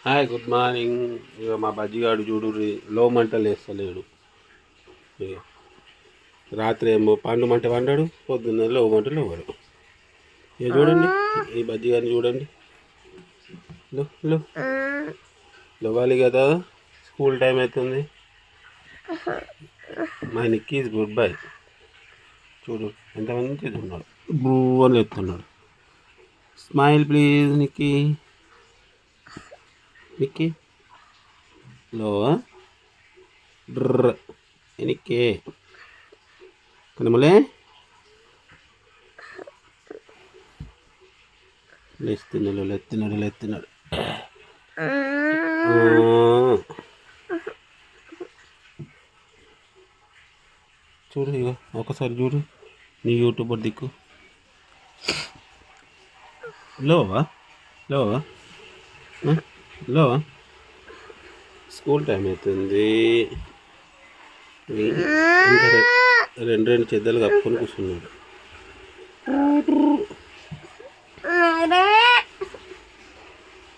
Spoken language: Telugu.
Hi good morning. ఇక మా బజ్జిగాడు చూడు లో మంటలు వేస్తలేడు. ఇక రాత్రి ఏమో పండు మంట వండాడు, పొద్దున్న లో మంటలు ఇవ్వడు. ఇక చూడండి ఈ బజ్జిగాడిని చూడండి. లో లో లేవాలి కదా, స్కూల్ టైం అవుతుంది. My Nikki is good boy. చూడు ఎంత మంచిగా ఉన్నాడు, బ్రూ అని ఎత్తున్నాడు. Smile please Nikki. నిక్కీ లో డ్ర ఎనికే కనమలే లేస్తున్నాడు లేస్తున్నాడు లేస్తున్నాడు. చూడు ఇక ఒకసారి చూడు నీ యూట్యూబర్ దిక్కు. లోవా లోవా లోవా స్కూల్ టైం అవుతుంది. ఇంకా రెండు చెద్దలు కప్పుకొని కూర్చున్నాడు.